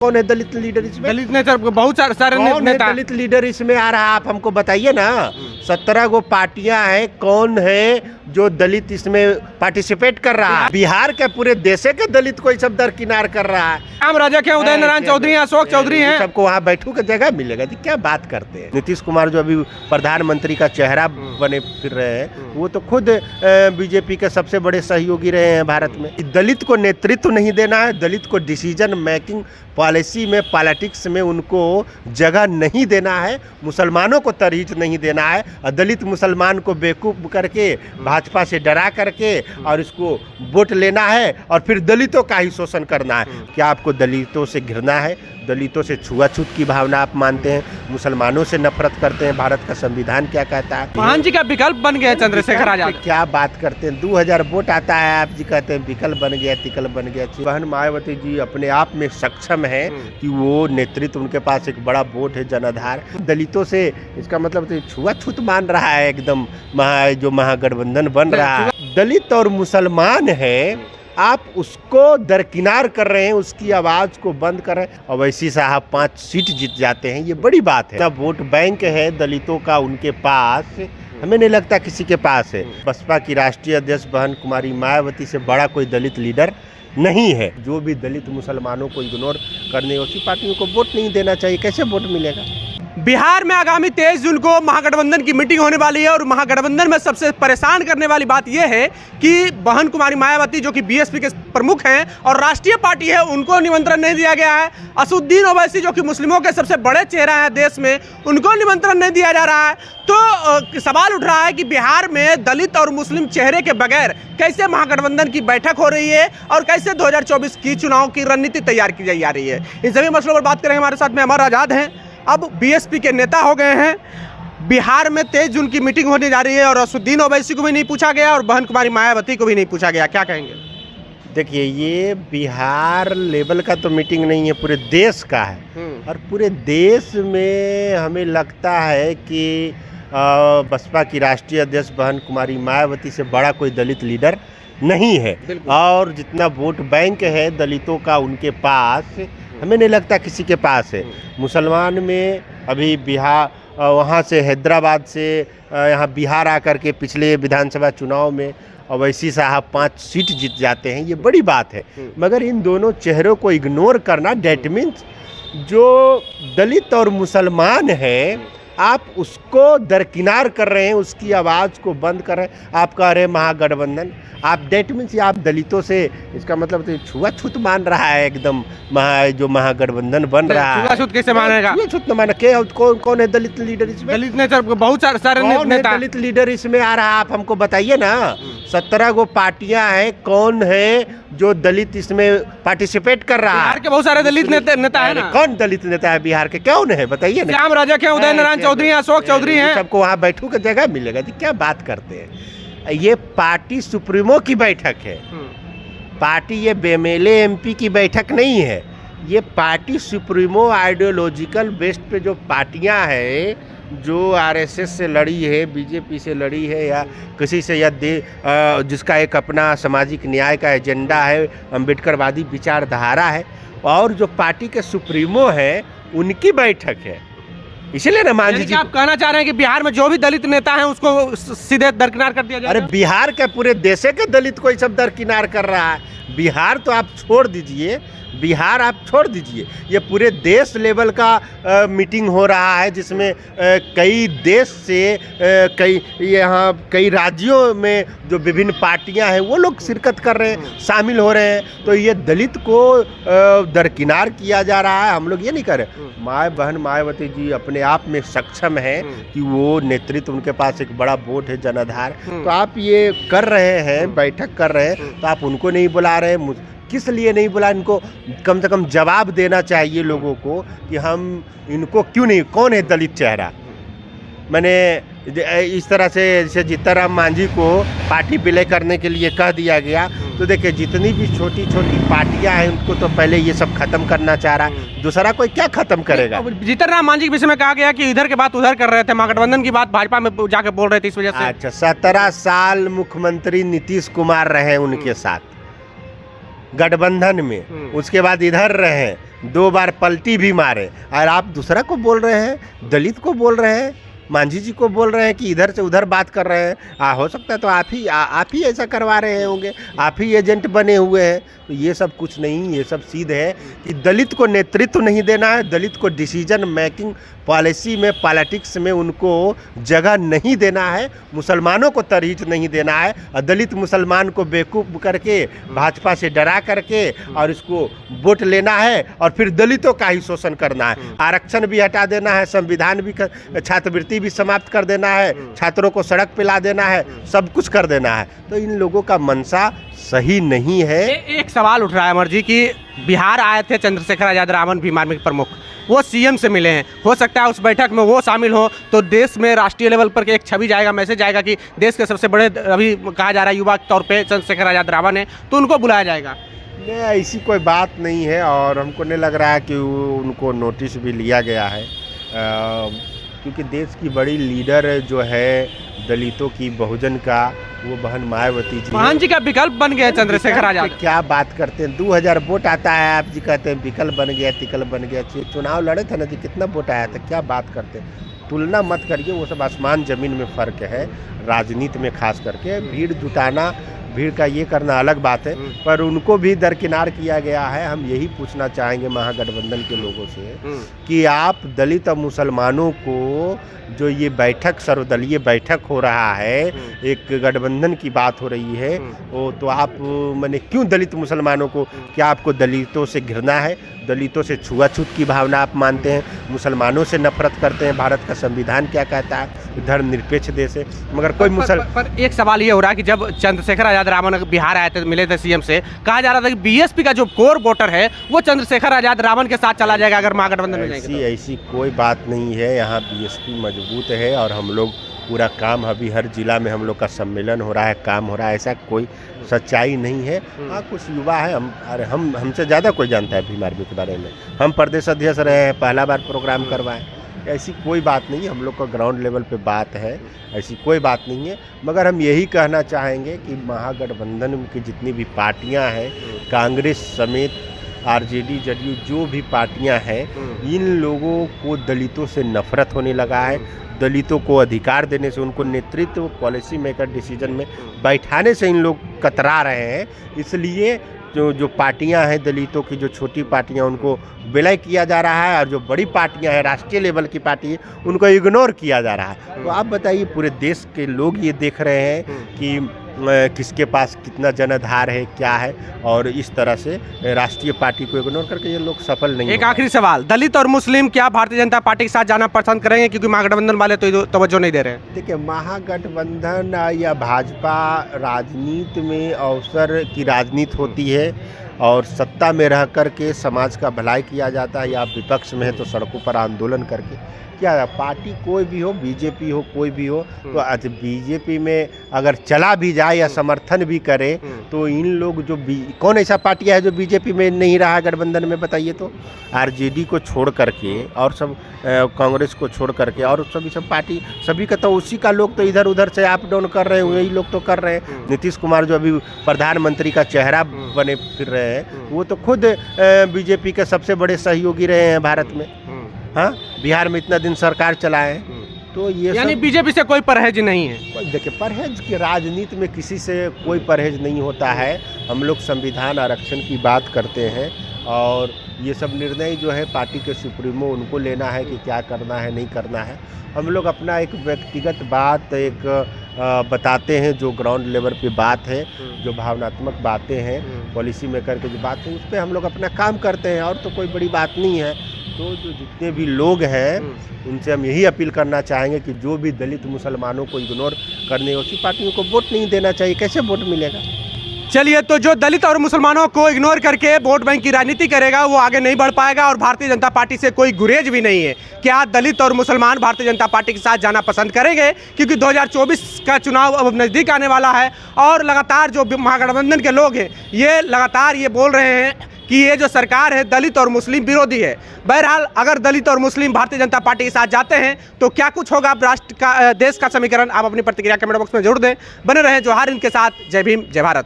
कौन है दलित लीडर इसमें? दलित नेता बहुत सारे कौन है नेता दलित लीडर इसमें आ रहा है? आप हमको बताइए ना। 17 गो पार्टियां हैं, कौन है जो दलित इसमें पार्टिसिपेट कर रहा है? बिहार के पूरे देश के दलित को सब दरकिनार कर रहा है। राम राजा के उदय नारायण चौधरी, अशोक चौधरी हैं, सबको वहाँ बैठू के जगह मिलेगा। क्या बात करते हैं? नीतीश कुमार जो अभी प्रधानमंत्री का चेहरा बने फिर रहे हैं, वो तो खुद बीजेपी के सबसे बड़े सहयोगी रहे हैं भारत में। दलित को नेतृत्व नहीं देना है, दलित को डिसीजन मेकिंग पॉलिसी में, पॉलिटिक्स में उनको जगह नहीं देना है, मुसलमानों को तरजीह नहीं देना है, और दलित मुसलमान को बेवकूफ़ करके भाजपा से डरा करके और इसको वोट लेना है और फिर दलितों का ही शोषण करना है। क्या आपको दलितों से घृणा है? दलितों से छुआछूत की भावना आप मानते हैं? मुसलमानों से नफरत करते हैं? भारत का संविधान क्या कहता है? महान जी का विकल्प बन गया चंद्रशेखर आजाद। क्या बात करते हैं? 2000 वोट आता है, आप जी कहते हैं विकल्प बन गया, तिकल बन गया। बहन मायावती जी अपने आप में सक्षम है कि वो नेतृत्व, उनके पास एक बड़ा वोट है, जनाधार। दलितों से इसका मतलब तो छुआछूत मान रहा है एकदम, जो महागठबंधन बन रहा है। दलित और मुसलमान है, आप उसको दरकिनार कर रहे हैं, उसकी आवाज को बंद कर रहे हैं। अवैसी साहब 5 सीट जीत जाते हैं, ये बड़ी बात है। वोट बैंक है दलितों का उनके पास, हमें नहीं लगता किसी के पास है। बसपा की राष्ट्रीय अध्यक्ष बहन कुमारी मायावती से बड़ा कोई दलित लीडर नहीं है। जो भी दलित मुसलमानों को इग्नोर करने उसी पार्टियों को वोट नहीं देना चाहिए। कैसे वोट मिलेगा? बिहार में आगामी 23 जून को महागठबंधन की मीटिंग होने वाली है और महागठबंधन में सबसे परेशान करने वाली बात यह है कि बहन कुमारी मायावती जो कि बीएसपी के प्रमुख हैं और राष्ट्रीय पार्टी है, उनको निमंत्रण नहीं दिया गया है। असदुद्दीन ओवैसी जो कि मुस्लिमों के सबसे बड़े चेहरा हैं देश में, उनको निमंत्रण नहीं दिया जा रहा है। तो सवाल उठ रहा है कि बिहार में दलित और मुस्लिम चेहरे के बगैर कैसे महागठबंधन की बैठक हो रही है और कैसे 2024 की चुनाव की रणनीति तैयार की जा रही है। इन सभी मसलों पर बात करेंगे। हमारे साथ में अमर आजाद हैं, अब बीएसपी के नेता हो गए हैं। बिहार में 23 जून की मीटिंग होने जा रही है और असदुद्दीन ओवैसी को भी नहीं पूछा गया और बहन कुमारी मायावती को भी नहीं पूछा गया, क्या कहेंगे? देखिए, ये बिहार लेवल का तो मीटिंग नहीं है, पूरे देश का है। और पूरे देश में हमें लगता है कि बसपा की राष्ट्रीय अध्यक्ष बहन कुमारी मायावती से बड़ा कोई दलित लीडर नहीं है। और जितना वोट बैंक है दलितों का उनके पास, हमें नहीं लगता किसी के पास है। मुसलमान में अभी बिहार, वहाँ से हैदराबाद से यहाँ बिहार आकर के पिछले विधानसभा चुनाव में ओवैसी साहब 5 सीट जीत जाते हैं, ये बड़ी बात है। मगर इन दोनों चेहरों को इग्नोर करना, डेट मीन्स जो दलित और मुसलमान है आप उसको दरकिनार कर रहे हैं, उसकी आवाज़ को बंद कर रहे हैं। आप कह रहे हैं महागठबंधन, आप डेट मीन्स आप दलितों से, इसका मतलब तो छुआछूत मान रहा है एकदम, जो महागठबंधन बन रहा है। छुआछूत कैसे मानेगा? छुआछूत न माने। कौन है दलित लीडर इसमें? दलित नेता बहुत सारे नेता। दलित लीडर इसमें आ रहा है? आप हमको बताइए ना। 17 गो पार्टियां हैं, कौन है जो दलित इसमें पार्टिसिपेट कर रहा है? बिहार के बहुत सारे दलित नेता है ना। कौन दलित नेता है बिहार के? कौन है बताइए ना। राम राजा के उदय नारायण चौधरी, अशोक चौधरी हैं, सबको वहाँ बैठू के जगह मिलेगा। क्या बात करते हैं? ये पार्टी सुप्रीमो की बैठक है, पार्टी ये बेमेले एमपी की बैठक नहीं है। ये पार्टी सुप्रीमो आइडियोलॉजिकल बेस्ड पे जो पार्टियां हैं, जो आरएसएस से लड़ी है, बीजेपी से लड़ी है, या किसी से, या जिसका एक अपना सामाजिक न्याय का एजेंडा है, अम्बेडकरवादी विचारधारा है, और जो पार्टी के सुप्रीमो है उनकी बैठक है। इसलिए ना मान लीजिए, आप कहना चाह रहे हैं कि बिहार में जो भी दलित नेता हैं उसको सीधे दरकिनार कर दिया जाए? अरे बिहार के पूरे देश के दलित को सब दरकिनार कर रहा है। बिहार तो आप छोड़ दीजिए, बिहार आप छोड़ दीजिए, ये पूरे देश लेवल का मीटिंग हो रहा है, जिसमें कई देश से कई राज्यों में जो विभिन्न पार्टियां हैं वो लोग शिरकत कर रहे हैं, शामिल हो रहे हैं। तो ये दलित को दरकिनार किया जा रहा है, हम लोग ये नहीं कर रहे। बहन मायावती जी अपने आप में सक्षम है कि वो नेतृत्व, उनके पास एक बड़ा वोट है, जनाधार। तो आप ये कर रहे हैं, बैठक कर रहे हैं, तो आप उनको नहीं बुला रहे। किस लिए नहीं बुला? इनको कम से कम जवाब देना चाहिए लोगों को कि हम इनको क्यों नहीं, कौन है दलित चेहरा। मैंने इस तरह से जैसे जीतनराम मांझी को पार्टी विलय करने के लिए कह दिया गया, तो देखिए जितनी भी छोटी छोटी पार्टियां हैं उनको तो पहले ये सब खत्म करना चाह रहा है, दूसरा कोई क्या खत्म करेगा। जीतनराम मांझी के विषय में कहा गया कि इधर के बात उधर कर रहे थे, महागठबंधन की बात भाजपा में जाके बोल रहे थे, इस वजह से। अच्छा, 17 साल मुख्यमंत्री नीतीश कुमार रहे उनके साथ गठबंधन में, उसके बाद इधर रहे, 2 बार पलटी भी मारे, और आप दूसरा को बोल रहे हैं, दलित को बोल रहे हैं, मांझी जी को बोल रहे हैं कि इधर से उधर बात कर रहे हैं। हो सकता है तो आप ही ऐसा करवा रहे होंगे, आप ही एजेंट बने हुए हैं। तो ये सब कुछ नहीं, ये सब सीध है कि दलित को नेतृत्व नहीं देना है, दलित को डिसीजन मेकिंग पॉलिसी में, पॉलिटिक्स में उनको जगह नहीं देना है, मुसलमानों को तरजीह नहीं देना है, और दलित मुसलमान को बेवकूफ़ करके भाजपा से डरा करके और इसको वोट लेना है, और फिर दलितों का ही शोषण करना है। आरक्षण भी हटा देना है, संविधान भी, छात्रवृत्ति भी समाप्त कर देना है, छात्रों को सड़क पे ला देना है, सब कुछ कर देना है। तो इन लोगों का मंशा सही नहीं है। एक सवाल उठ रहा है अमर जी कि बिहार आए थे चंद्रशेखर आजाद रावण भीम आर्मी के प्रमुख, वो सीएम से मिले हैं, हो सकता है उस बैठक में वो शामिल हो तो देश में राष्ट्रीय लेवल पर एक छवि जाएगा, मैसेज आएगा कि देश के सबसे बड़े, अभी कहा जा रहा है युवा के तौर पे चंद्रशेखर आजाद रावण है, तो उनको बुलाया जाएगा। नहीं, ऐसी कोई बात नहीं है, और हमको नहीं लग रहा है कि उनको नोटिस भी लिया गया है, क्योंकि देश की बड़ी लीडर जो है दलितों की, बहुजन का, वो बहन मायावती जी, महान जी का विकल्प बन गया चंद्रशेखर आजाद। क्या बात करते हैं, 2000 वोट आता है, आप जी कहते हैं विकल्प बन गया, तिकल बन गया। चुनाव लड़े थे ना जी, कितना वोट आया था, क्या बात करते हैं। तुलना मत करिए, वो सब आसमान ज़मीन में फ़र्क है राजनीति में, खास करके भीड़ जुटाना, भीड़ का ये करना अलग बात है, पर उनको भी दरकिनार किया गया है। हम यही पूछना चाहेंगे महागठबंधन के लोगों से कि आप दलित और मुसलमानों को, जो ये बैठक, सर्वदलीय बैठक हो रहा है, एक गठबंधन की बात हो रही है, वो तो आप माने क्यों दलित मुसलमानों को, क्या आपको दलितों से घृणा है, दलितों से छुआछूत की भावना आप मानते हैं, मुसलमानों से नफरत करते हैं? भारत का संविधान क्या कहता है, धर्मनिरपेक्ष देश है। मगर कोई पर एक सवाल ये हो रहा है कि जब चंद्रशेखर आजाद रावण बिहार आए थे, मिले थे सीएम से, कहा जा रहा था कि बीएसपी का जो कोर वोटर है वो चंद्रशेखर आजाद रावण के साथ चला जाएगा अगर महागठबंधन में जाएंगे। ऐसी कोई बात नहीं है, यहाँ बीएसपी मजबूत है, और हम लोग पूरा काम, अभी हर जिला में हम लोग का सम्मेलन हो रहा है, काम हो रहा है, ऐसा कोई सच्चाई नहीं है। हाँ, कुछ युवा है, हमसे ज़्यादा कोई जानता है भीम आर्मी के बारे में, हम प्रदेश अध्यक्ष रहे हैं, पहला बार प्रोग्राम करवाएं, ऐसी कोई बात नहीं है। हम लोग का ग्राउंड लेवल पे बात है, ऐसी कोई बात नहीं है। मगर हम यही कहना चाहेंगे कि महागठबंधन की जितनी भी पार्टियां हैं, कांग्रेस समेत आरजेडी, जदयू, जो भी पार्टियां हैं, इन लोगों को दलितों से नफरत होने लगा है, दलितों को अधिकार देने से, उनको नेतृत्व, पॉलिसी मेकर, डिसीजन में बैठाने से इन लोग कतरा रहे हैं। इसलिए जो पार्टियां हैं दलितों की, जो छोटी पार्टियां, उनको विलय किया जा रहा है, और जो बड़ी पार्टियां हैं, राष्ट्रीय लेवल की पार्टी है, उनको इग्नोर किया जा रहा है। तो आप बताइए, पूरे देश के लोग ये देख रहे हैं कि किसके पास कितना जनाधार है, क्या है, और इस तरह से राष्ट्रीय पार्टी को इग्नोर करके ये लोग सफल नहीं। एक आखिरी सवाल, दलित और मुस्लिम क्या भारतीय जनता पार्टी के साथ जाना पसंद करेंगे, क्योंकि महागठबंधन वाले तो तवज्जो नहीं दे रहे हैं? देखिए, महागठबंधन या भाजपा राजनीति में अवसर की राजनीति होती है, और सत्ता में रह कर के समाज का भलाई किया जाता है, या विपक्ष में है तो सड़कों पर आंदोलन करके। क्या पार्टी कोई भी हो, बीजेपी हो, कोई भी हो, तो बीजेपी में अगर चला भी जाए या समर्थन भी करे, तो इन लोग जो कौन ऐसा पार्टी है जो बीजेपी में नहीं रहा गठबंधन में, बताइए तो? आरजेडी को छोड़ करके और सब, कांग्रेस को छोड़ करके, और सब पार्टी, सभी का तो उसी का लोग तो इधर उधर से अप डाउन कर रहे हैं, वही लोग तो कर रहे हैं। नीतीश कुमार जो अभी प्रधानमंत्री का चेहरा बने फिर रहे हैं, वो तो खुद बीजेपी के सबसे बड़े सहयोगी रहे हैं भारत में। हाँ, बिहार में इतना दिन सरकार चलाए, तो ये यानी बीजेपी से कोई परहेज नहीं है। देखिए, परहेज की राजनीति में किसी से कोई परहेज नहीं होता है। हम लोग संविधान, आरक्षण की बात करते हैं, और ये सब निर्णय जो है पार्टी के सुप्रीमो, उनको लेना है कि क्या करना है, नहीं करना है। हम लोग अपना एक व्यक्तिगत बात बताते हैं, जो ग्राउंड लेवल पे बात है, जो भावनात्मक बातें हैं, पॉलिसी मेकर की जो बात है, उस पर हम लोग अपना काम करते हैं, और तो कोई बड़ी बात नहीं है। तो जो जितने भी लोग हैं, उनसे हम यही अपील करना चाहेंगे कि जो भी दलित मुसलमानों को इग्नोर करने, उसी पार्टियों को वोट नहीं देना चाहिए। कैसे वोट मिलेगा? चलिए, तो जो दलित और मुसलमानों को इग्नोर करके वोट बैंक की राजनीति करेगा, वो आगे नहीं बढ़ पाएगा, और भारतीय जनता पार्टी से कोई गुरेज भी नहीं है। क्या दलित और मुसलमान भारतीय जनता पार्टी के साथ जाना पसंद करेंगे? क्योंकि 2024 का चुनाव अब नज़दीक आने वाला है, और लगातार जो महागठबंधन के लोग हैं, ये लगातार ये बोल रहे हैं कि ये जो सरकार है दलित और मुस्लिम विरोधी है। बहरहाल, अगर दलित और मुस्लिम भारतीय जनता पार्टी के साथ जाते हैं तो क्या कुछ होगा राष्ट्र का, देश का समीकरण? आप अपनी प्रतिक्रिया कमेंट बॉक्स में जरूर दें। बने रहें जोहार हिंद के साथ। जय भीम, जय भारत।